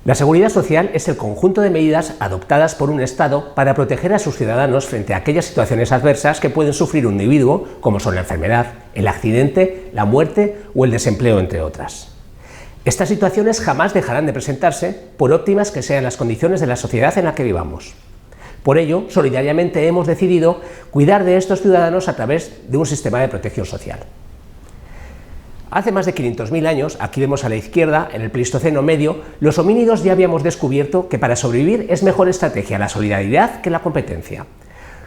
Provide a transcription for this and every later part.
La seguridad social es el conjunto de medidas adoptadas por un Estado para proteger a sus ciudadanos frente a aquellas situaciones adversas que pueden sufrir un individuo, como son la enfermedad, el accidente, la muerte o el desempleo, entre otras. Estas situaciones jamás dejarán de presentarse, por óptimas que sean las condiciones de la sociedad en la que vivamos. Por ello, solidariamente hemos decidido cuidar de estos ciudadanos a través de un sistema de protección social. Hace más de 500.000 años, aquí vemos a la izquierda, en el Pleistoceno medio, los homínidos ya habíamos descubierto que para sobrevivir es mejor estrategia la solidaridad que la competencia.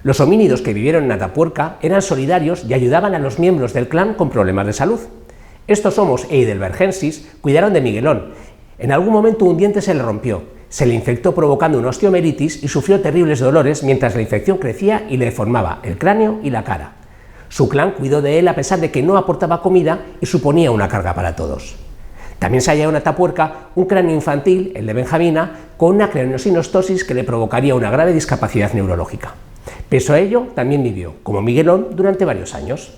Los homínidos que vivieron en Atapuerca eran solidarios y ayudaban a los miembros del clan con problemas de salud. Estos homos heidelbergensis cuidaron de Miguelón. En algún momento un diente se le rompió, se le infectó provocando una osteomeritis y sufrió terribles dolores mientras la infección crecía y le deformaba el cráneo y la cara. Su clan cuidó de él a pesar de que no aportaba comida y suponía una carga para todos. También se halló en Atapuerca un cráneo infantil, el de Benjamina, con una craniosinostosis que le provocaría una grave discapacidad neurológica. Pese a ello, también vivió, como Miguelón, durante varios años.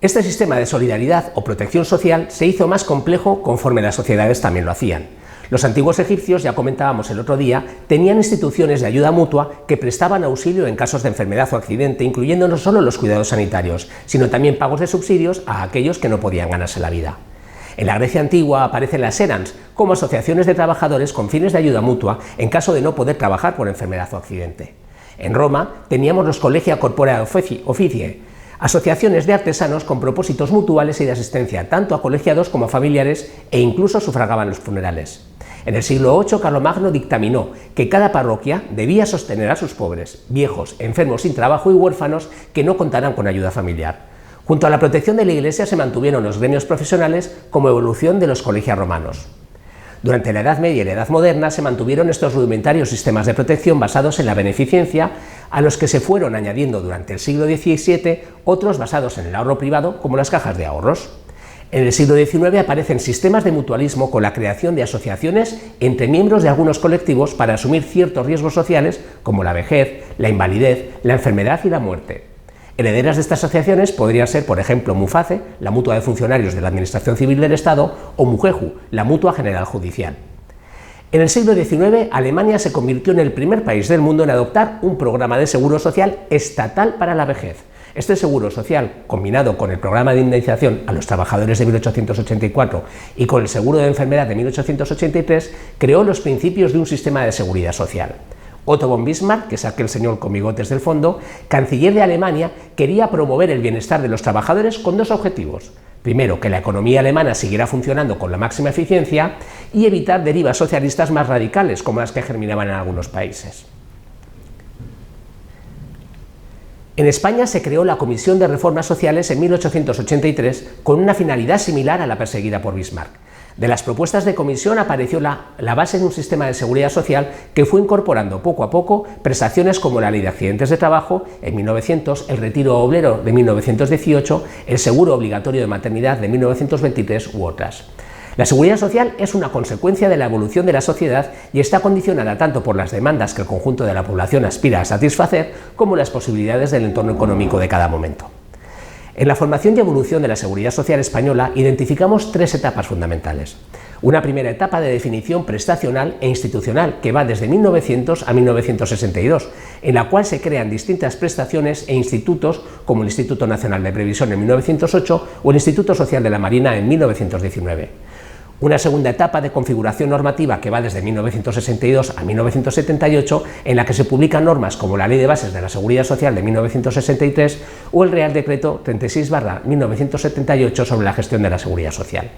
Este sistema de solidaridad o protección social se hizo más complejo conforme las sociedades también lo hacían. Los antiguos egipcios, ya comentábamos el otro día, tenían instituciones de ayuda mutua que prestaban auxilio en casos de enfermedad o accidente, incluyendo no solo los cuidados sanitarios, sino también pagos de subsidios a aquellos que no podían ganarse la vida. En la Grecia antigua aparecen las erans como asociaciones de trabajadores con fines de ayuda mutua en caso de no poder trabajar por enfermedad o accidente. En Roma teníamos los Collegia Corporea Officii, asociaciones de artesanos con propósitos mutuales y de asistencia tanto a colegiados como a familiares e incluso sufragaban los funerales. En el siglo VIII, Carlomagno dictaminó que cada parroquia debía sostener a sus pobres, viejos, enfermos sin trabajo y huérfanos que no contaran con ayuda familiar. Junto a la protección de la Iglesia se mantuvieron los gremios profesionales como evolución de los colegios romanos. Durante la Edad Media y la Edad Moderna se mantuvieron estos rudimentarios sistemas de protección basados en la beneficencia, a los que se fueron añadiendo durante el siglo XVII otros basados en el ahorro privado, como las cajas de ahorros. En el siglo XIX aparecen sistemas de mutualismo con la creación de asociaciones entre miembros de algunos colectivos para asumir ciertos riesgos sociales como la vejez, la invalidez, la enfermedad y la muerte. Herederas de estas asociaciones podrían ser, por ejemplo, Muface, la mutua de funcionarios de la Administración Civil del Estado, o Mujeju, la mutua general judicial. En el siglo XIX, Alemania se convirtió en el primer país del mundo en adoptar un programa de seguro social estatal para la vejez. Este seguro social, combinado con el programa de indemnización a los trabajadores de 1884 y con el seguro de enfermedad de 1883, creó los principios de un sistema de seguridad social. Otto von Bismarck, que es aquel señor con bigotes del fondo, canciller de Alemania, quería promover el bienestar de los trabajadores con dos objetivos. Primero, que la economía alemana siguiera funcionando con la máxima eficiencia y evitar derivas socialistas más radicales, como las que germinaban en algunos países. En España se creó la Comisión de Reformas Sociales en 1883 con una finalidad similar a la perseguida por Bismarck. De las propuestas de comisión apareció la base de un sistema de seguridad social que fue incorporando poco a poco prestaciones como la Ley de Accidentes de Trabajo en 1900, el Retiro Obrero de 1918, el Seguro Obligatorio de Maternidad de 1923 u otras. La seguridad social es una consecuencia de la evolución de la sociedad y está condicionada tanto por las demandas que el conjunto de la población aspira a satisfacer como las posibilidades del entorno económico de cada momento. En la formación y evolución de la seguridad social española identificamos tres etapas fundamentales. Una primera etapa de definición prestacional e institucional que va desde 1900 a 1962, en la cual se crean distintas prestaciones e institutos como el Instituto Nacional de Previsión en 1908 o el Instituto Social de la Marina en 1919. Una segunda etapa de configuración normativa que va desde 1962 a 1978, en la que se publican normas como la Ley de Bases de la Seguridad Social de 1963 o el Real Decreto 36/1978 sobre la gestión de la seguridad social.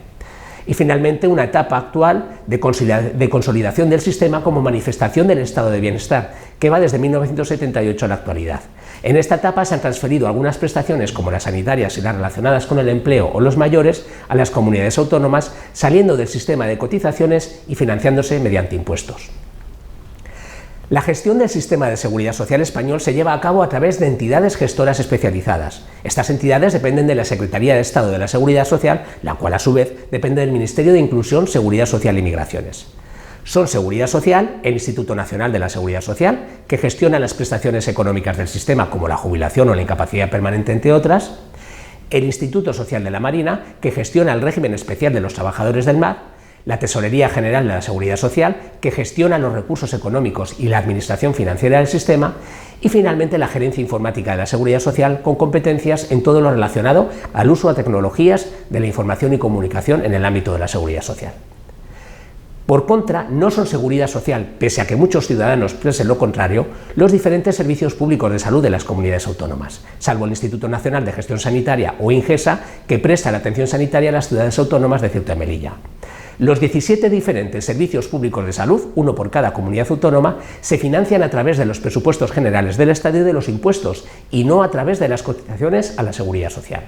Y finalmente una etapa actual de consolidación del sistema como manifestación del estado de bienestar, que va desde 1978 a la actualidad. En esta etapa se han transferido algunas prestaciones como las sanitarias y las relacionadas con el empleo o los mayores a las comunidades autónomas, saliendo del sistema de cotizaciones y financiándose mediante impuestos. La gestión del sistema de seguridad social español se lleva a cabo a través de entidades gestoras especializadas. Estas entidades dependen de la Secretaría de Estado de la Seguridad Social, la cual a su vez depende del Ministerio de Inclusión, Seguridad Social y Migraciones. Son Seguridad Social, el Instituto Nacional de la Seguridad Social, que gestiona las prestaciones económicas del sistema como la jubilación o la incapacidad permanente, entre otras, el Instituto Social de la Marina, que gestiona el régimen especial de los trabajadores del mar, la Tesorería General de la Seguridad Social, que gestiona los recursos económicos y la administración financiera del sistema, y finalmente la Gerencia Informática de la Seguridad Social, con competencias en todo lo relacionado al uso de tecnologías de la información y comunicación en el ámbito de la seguridad social. Por contra, no son seguridad social, pese a que muchos ciudadanos piensen lo contrario, los diferentes servicios públicos de salud de las comunidades autónomas, salvo el Instituto Nacional de Gestión Sanitaria o INGESA, que presta la atención sanitaria a las ciudades autónomas de Ceuta y Melilla. Los 17 diferentes servicios públicos de salud, uno por cada comunidad autónoma, se financian a través de los presupuestos generales del Estado y de los impuestos, y no a través de las cotizaciones a la seguridad social.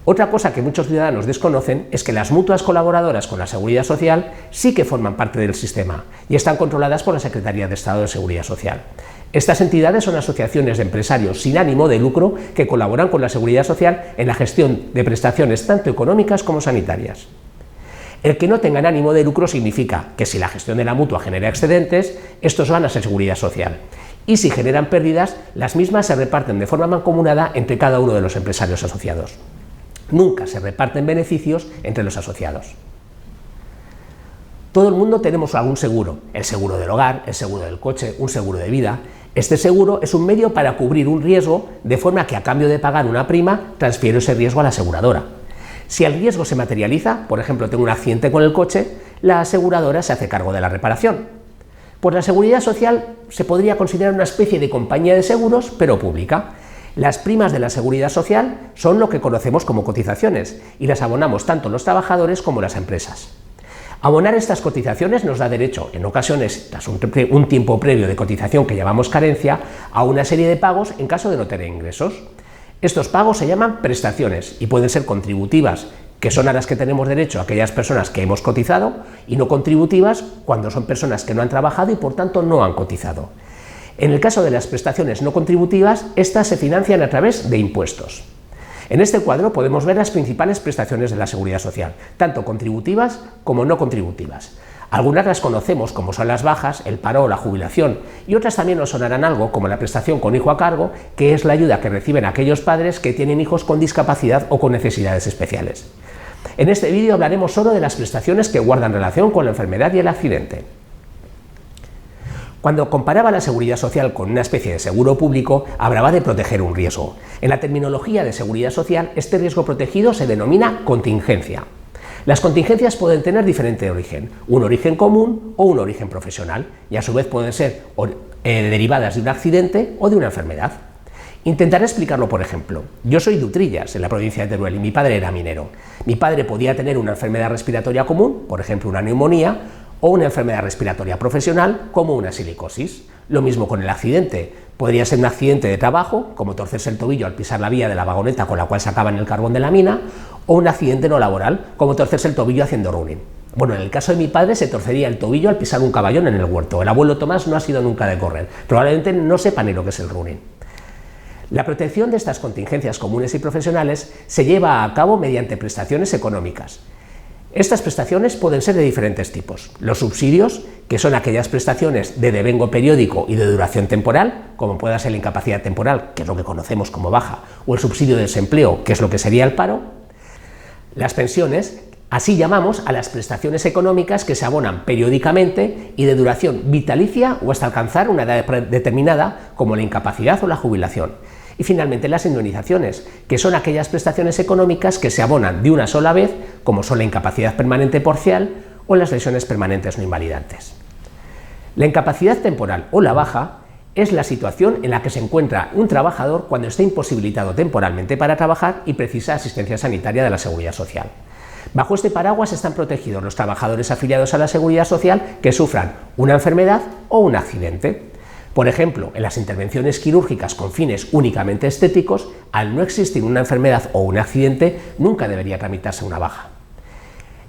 Otra cosa que muchos ciudadanos desconocen es que las mutuas colaboradoras con la Seguridad Social sí que forman parte del sistema y están controladas por la Secretaría de Estado de Seguridad Social. Estas entidades son asociaciones de empresarios sin ánimo de lucro que colaboran con la Seguridad Social en la gestión de prestaciones tanto económicas como sanitarias. El que no tengan ánimo de lucro significa que si la gestión de la mutua genera excedentes, estos van a ser Seguridad Social. Y si generan pérdidas, las mismas se reparten de forma mancomunada entre cada uno de los empresarios asociados. Nunca se reparten beneficios entre los asociados. Todo el mundo tenemos algún seguro, el seguro del hogar, el seguro del coche, un seguro de vida. Este seguro es un medio para cubrir un riesgo, de forma que a cambio de pagar una prima, transfiero ese riesgo a la aseguradora. Si el riesgo se materializa, por ejemplo, tengo un accidente con el coche, la aseguradora se hace cargo de la reparación. Pues la Seguridad Social se podría considerar una especie de compañía de seguros, pero pública. Las primas de la Seguridad Social son lo que conocemos como cotizaciones y las abonamos tanto los trabajadores como las empresas. Abonar estas cotizaciones nos da derecho, en ocasiones, tras un tiempo previo de cotización que llamamos carencia, a una serie de pagos en caso de no tener ingresos. Estos pagos se llaman prestaciones y pueden ser contributivas, que son a las que tenemos derecho aquellas personas que hemos cotizado, y no contributivas cuando son personas que no han trabajado y por tanto no han cotizado. En el caso de las prestaciones no contributivas, estas se financian a través de impuestos. En este cuadro podemos ver las principales prestaciones de la Seguridad Social, tanto contributivas como no contributivas. Algunas las conocemos, como son las bajas, el paro o la jubilación, y otras también nos sonarán algo, como la prestación con hijo a cargo, que es la ayuda que reciben aquellos padres que tienen hijos con discapacidad o con necesidades especiales. En este vídeo hablaremos solo de las prestaciones que guardan relación con la enfermedad y el accidente. Cuando comparaba la Seguridad Social con una especie de seguro público, hablaba de proteger un riesgo. En la terminología de Seguridad Social, este riesgo protegido se denomina contingencia. Las contingencias pueden tener diferente origen, un origen común o un origen profesional, y a su vez pueden ser derivadas de un accidente o de una enfermedad. Intentaré explicarlo por ejemplo. Yo soy de Utrillas, en la provincia de Teruel, y mi padre era minero. Mi padre podía tener una enfermedad respiratoria común, por ejemplo una neumonía, o una enfermedad respiratoria profesional, como una silicosis. Lo mismo con el accidente. Podría ser un accidente de trabajo, como torcerse el tobillo al pisar la vía de la vagoneta con la cual sacaban el carbón de la mina, o un accidente no laboral, como torcerse el tobillo haciendo running. Bueno, en el caso de mi padre se torcería el tobillo al pisar un caballón en el huerto. El abuelo Tomás no ha sido nunca de correr. Probablemente no sepa ni lo que es el running. La protección de estas contingencias comunes y profesionales se lleva a cabo mediante prestaciones económicas. Estas prestaciones pueden ser de diferentes tipos. Los subsidios, que son aquellas prestaciones de devengo periódico y de duración temporal, como pueda ser la incapacidad temporal, que es lo que conocemos como baja, o el subsidio de desempleo, que es lo que sería el paro. Las pensiones, así llamamos a las prestaciones económicas que se abonan periódicamente y de duración vitalicia o hasta alcanzar una edad determinada, como la incapacidad o la jubilación. Y finalmente las indemnizaciones, que son aquellas prestaciones económicas que se abonan de una sola vez, como son la incapacidad permanente parcial o las lesiones permanentes no invalidantes. La incapacidad temporal o la baja es la situación en la que se encuentra un trabajador cuando está imposibilitado temporalmente para trabajar y precisa asistencia sanitaria de la Seguridad Social. Bajo este paraguas están protegidos los trabajadores afiliados a la Seguridad Social que sufran una enfermedad o un accidente. Por ejemplo, en las intervenciones quirúrgicas con fines únicamente estéticos, al no existir una enfermedad o un accidente, nunca debería tramitarse una baja.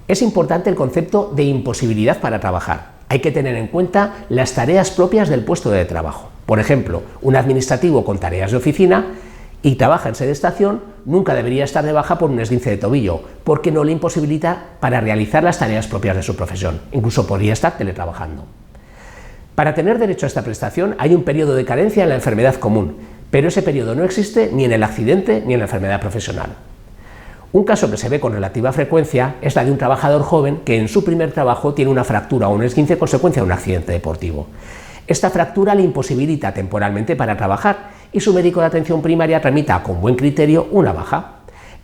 Es importante el concepto de imposibilidad para trabajar. Hay que tener en cuenta las tareas propias del puesto de trabajo. Por ejemplo, un administrativo con tareas de oficina y trabaja en sede estación nunca debería estar de baja por un esguince de tobillo, porque no le imposibilita para realizar las tareas propias de su profesión. Incluso podría estar teletrabajando. Para tener derecho a esta prestación hay un periodo de carencia en la enfermedad común, pero ese periodo no existe ni en el accidente ni en la enfermedad profesional. Un caso que se ve con relativa frecuencia es la de un trabajador joven que en su primer trabajo tiene una fractura o un esguince consecuencia de un accidente deportivo. Esta fractura le imposibilita temporalmente para trabajar y su médico de atención primaria tramita con buen criterio una baja.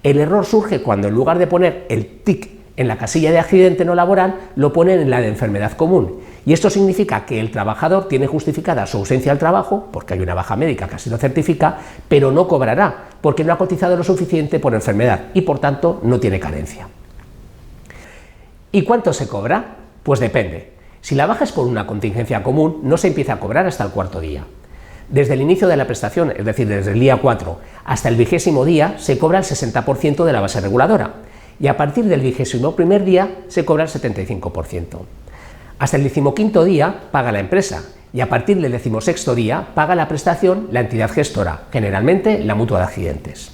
El error surge cuando en lugar de poner el TIC en la casilla de accidente no laboral, lo ponen en la de enfermedad común. Y esto significa que el trabajador tiene justificada su ausencia al trabajo, porque hay una baja médica que así lo certifica, pero no cobrará, porque no ha cotizado lo suficiente por enfermedad y por tanto no tiene carencia. ¿Y cuánto se cobra? Pues depende. Si la baja es por una contingencia común, no se empieza a cobrar hasta el cuarto día. Desde el inicio de la prestación, es decir, desde el día 4 hasta el 20º día, se cobra el 60% de la base reguladora y a partir del 21º día se cobra el 75%. Hasta el 15º día paga la empresa y a partir del 16º día paga la prestación la entidad gestora, generalmente la mutua de accidentes.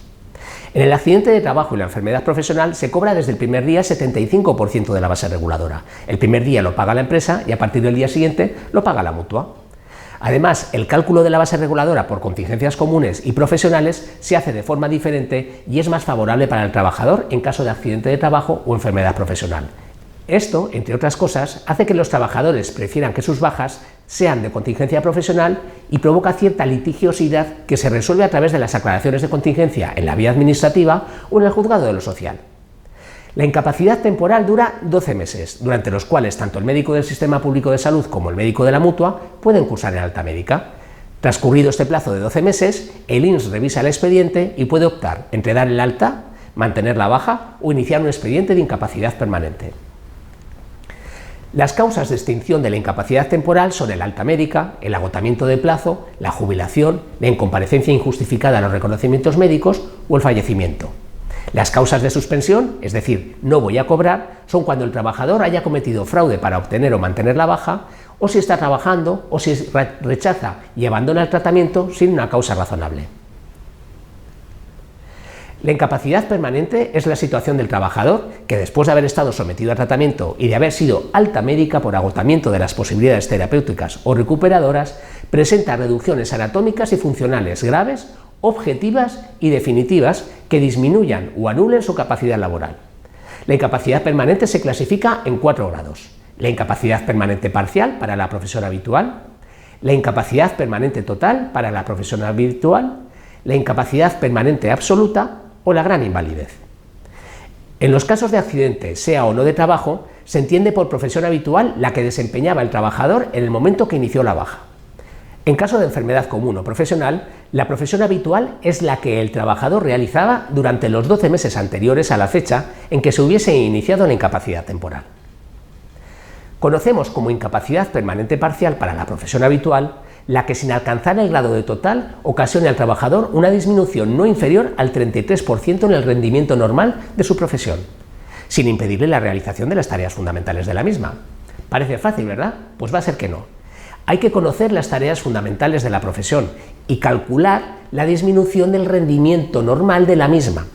En el accidente de trabajo y la enfermedad profesional se cobra desde el primer día el 75% de la base reguladora. El primer día lo paga la empresa y a partir del día siguiente lo paga la mutua. Además, el cálculo de la base reguladora por contingencias comunes y profesionales se hace de forma diferente y es más favorable para el trabajador en caso de accidente de trabajo o enfermedad profesional. Esto, entre otras cosas, hace que los trabajadores prefieran que sus bajas sean de contingencia profesional y provoca cierta litigiosidad que se resuelve a través de las aclaraciones de contingencia en la vía administrativa o en el juzgado de lo social. La incapacidad temporal dura 12 meses, durante los cuales tanto el médico del Sistema Público de Salud como el médico de la mutua pueden cursar el alta médica. Transcurrido este plazo de 12 meses, el INS revisa el expediente y puede optar entre dar el alta, mantener la baja o iniciar un expediente de incapacidad permanente. Las causas de extinción de la incapacidad temporal son el alta médica, el agotamiento de plazo, la jubilación, la incomparecencia injustificada a los reconocimientos médicos o el fallecimiento. Las causas de suspensión, es decir, no voy a cobrar, son cuando el trabajador haya cometido fraude para obtener o mantener la baja, o si está trabajando, o si rechaza y abandona el tratamiento sin una causa razonable. La incapacidad permanente es la situación del trabajador que, después de haber estado sometido a tratamiento y de haber sido alta médica por agotamiento de las posibilidades terapéuticas o recuperadoras, presenta reducciones anatómicas y funcionales graves, objetivas y definitivas que disminuyan o anulen su capacidad laboral. La incapacidad permanente se clasifica en 4 grados. La incapacidad permanente parcial para la profesión habitual, la incapacidad permanente total para la profesión habitual, la incapacidad permanente absoluta o la gran invalidez. En los casos de accidente, sea o no de trabajo, se entiende por profesión habitual la que desempeñaba el trabajador en el momento que inició la baja. En caso de enfermedad común o profesional, la profesión habitual es la que el trabajador realizaba durante los 12 meses anteriores a la fecha en que se hubiese iniciado la incapacidad temporal. Conocemos como incapacidad permanente parcial para la profesión habitual la que sin alcanzar el grado de total ocasiona al trabajador una disminución no inferior al 33% en el rendimiento normal de su profesión, sin impedirle la realización de las tareas fundamentales de la misma. Parece fácil, ¿verdad? Pues va a ser que no. Hay que conocer las tareas fundamentales de la profesión y calcular la disminución del rendimiento normal de la misma.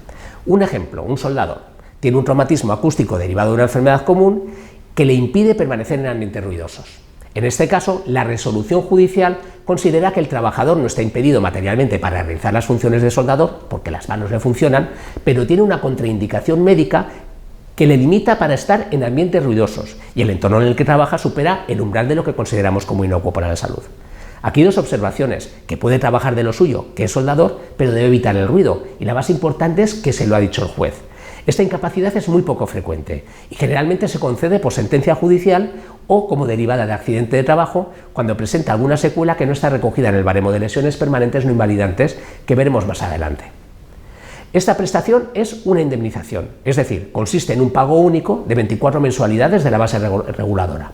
Un ejemplo, un soldador tiene un traumatismo acústico derivado de una enfermedad común que le impide permanecer en ambientes ruidosos. En este caso, la resolución judicial considera que el trabajador no está impedido materialmente para realizar las funciones de soldador, porque las manos le funcionan, pero tiene una contraindicación médica que le limita para estar en ambientes ruidosos y el entorno en el que trabaja supera el umbral de lo que consideramos como inocuo para la salud. Aquí 2 observaciones: que puede trabajar de lo suyo, que es soldador, pero debe evitar el ruido, y la más importante es que se lo ha dicho el juez. Esta incapacidad es muy poco frecuente y generalmente se concede por sentencia judicial o como derivada de accidente de trabajo cuando presenta alguna secuela que no está recogida en el baremo de lesiones permanentes no invalidantes que veremos más adelante. Esta prestación es una indemnización, es decir, consiste en un pago único de 24 mensualidades de la base reguladora.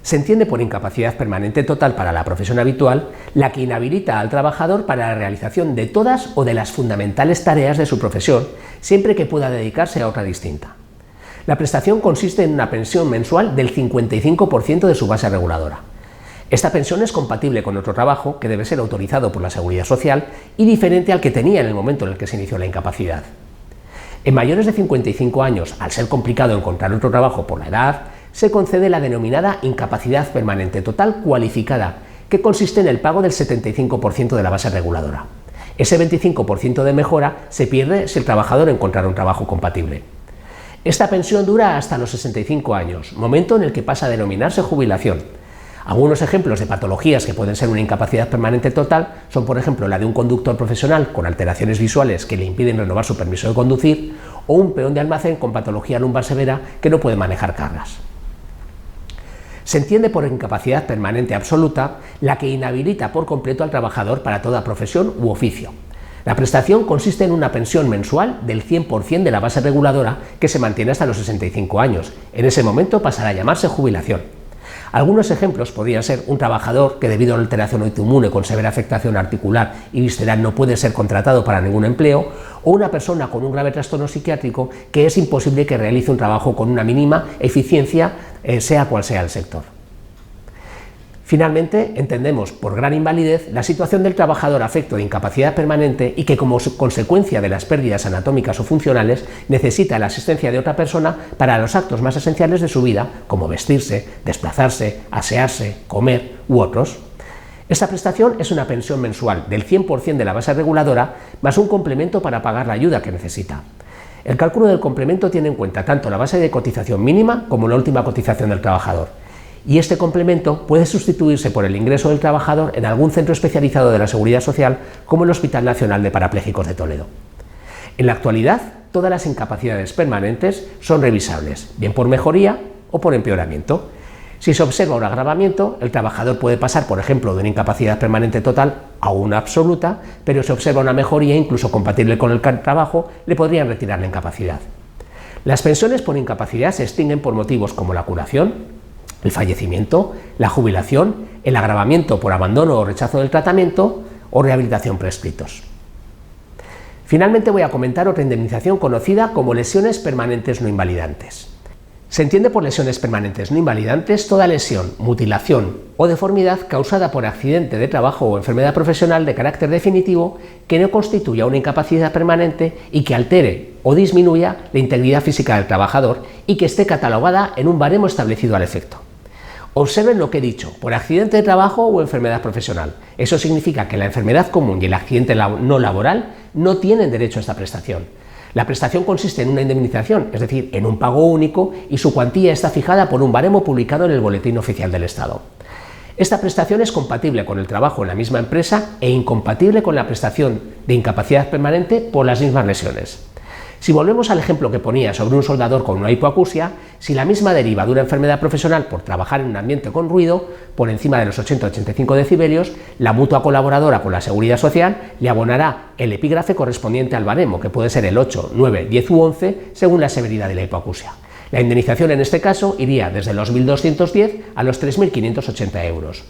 Se entiende por incapacidad permanente total para la profesión habitual la que inhabilita al trabajador para la realización de todas o de las fundamentales tareas de su profesión, siempre que pueda dedicarse a otra distinta. La prestación consiste en una pensión mensual del 55% de su base reguladora. Esta pensión es compatible con otro trabajo que debe ser autorizado por la Seguridad Social y diferente al que tenía en el momento en el que se inició la incapacidad. En mayores de 55 años, al ser complicado encontrar otro trabajo por la edad, se concede la denominada incapacidad permanente total cualificada, que consiste en el pago del 75% de la base reguladora. Ese 25% de mejora se pierde si el trabajador encontrara un trabajo compatible. Esta pensión dura hasta los 65 años, momento en el que pasa a denominarse jubilación. Algunos ejemplos de patologías que pueden ser una incapacidad permanente total son, por ejemplo, la de un conductor profesional con alteraciones visuales que le impiden renovar su permiso de conducir o un peón de almacén con patología lumbar severa que no puede manejar cargas. Se entiende por incapacidad permanente absoluta la que inhabilita por completo al trabajador para toda profesión u oficio. La prestación consiste en una pensión mensual del 100% de la base reguladora que se mantiene hasta los 65 años. En ese momento pasará a llamarse jubilación. Algunos ejemplos podrían ser un trabajador que debido a una alteración autoinmune con severa afectación articular y visceral no puede ser contratado para ningún empleo, o una persona con un grave trastorno psiquiátrico que es imposible que realice un trabajo con una mínima eficiencia, sea cual sea el sector. Finalmente, entendemos por gran invalidez la situación del trabajador afecto de incapacidad permanente y que como consecuencia de las pérdidas anatómicas o funcionales necesita la asistencia de otra persona para los actos más esenciales de su vida, como vestirse, desplazarse, asearse, comer u otros. Esta prestación es una pensión mensual del 100% de la base reguladora más un complemento para pagar la ayuda que necesita. El cálculo del complemento tiene en cuenta tanto la base de cotización mínima como la última cotización del trabajador. Y este complemento puede sustituirse por el ingreso del trabajador en algún centro especializado de la Seguridad Social, como el Hospital Nacional de Parapléjicos de Toledo. En la actualidad, todas las incapacidades permanentes son revisables, bien por mejoría o por empeoramiento. Si se observa un agravamiento, el trabajador puede pasar, por ejemplo, de una incapacidad permanente total a una absoluta, pero si observa una mejoría, incluso compatible con el trabajo, le podrían retirar la incapacidad. Las pensiones por incapacidad se extinguen por motivos como la curación, el fallecimiento, la jubilación, el agravamiento por abandono o rechazo del tratamiento o rehabilitación prescritos. Finalmente voy a comentar otra indemnización conocida como lesiones permanentes no invalidantes. Se entiende por lesiones permanentes no invalidantes toda lesión, mutilación o deformidad causada por accidente de trabajo o enfermedad profesional de carácter definitivo que no constituya una incapacidad permanente y que altere o disminuya la integridad física del trabajador y que esté catalogada en un baremo establecido al efecto. Observen lo que he dicho, por accidente de trabajo o enfermedad profesional. Eso significa que la enfermedad común y el accidente no laboral no tienen derecho a esta prestación. La prestación consiste en una indemnización, es decir, en un pago único, y su cuantía está fijada por un baremo publicado en el Boletín Oficial del Estado. Esta prestación es compatible con el trabajo en la misma empresa e incompatible con la prestación de incapacidad permanente por las mismas lesiones. Si volvemos al ejemplo que ponía sobre un soldador con una hipoacusia, si la misma deriva de una enfermedad profesional por trabajar en un ambiente con ruido, por encima de los 80-85 decibelios, la mutua colaboradora con la Seguridad Social le abonará el epígrafe correspondiente al baremo, que puede ser el 8, 9, 10 u 11, según la severidad de la hipoacusia. La indemnización en este caso iría desde los 1.210 a los 3.580 euros.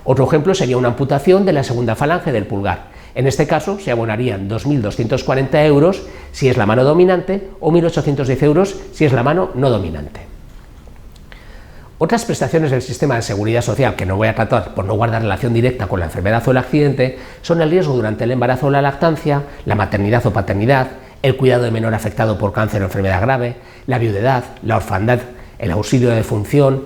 Otro ejemplo sería una amputación de la segunda falange del pulgar. En este caso se abonarían 2.240 euros si es la mano dominante o 1.810 euros si es la mano no dominante. Otras prestaciones del sistema de seguridad social que no voy a tratar por no guardar relación directa con la enfermedad o el accidente son el riesgo durante el embarazo o la lactancia, la maternidad o paternidad, el cuidado de menor afectado por cáncer o enfermedad grave, la viudedad, la orfandad, el auxilio de defunción,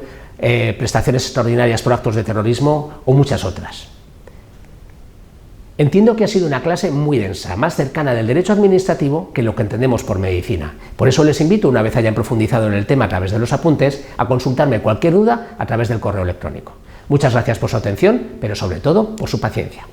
prestaciones extraordinarias por actos de terrorismo o muchas otras. Entiendo que ha sido una clase muy densa, más cercana del derecho administrativo que lo que entendemos por medicina. Por eso les invito, una vez hayan profundizado en el tema a través de los apuntes, a consultarme cualquier duda a través del correo electrónico. Muchas gracias por su atención, pero sobre todo por su paciencia.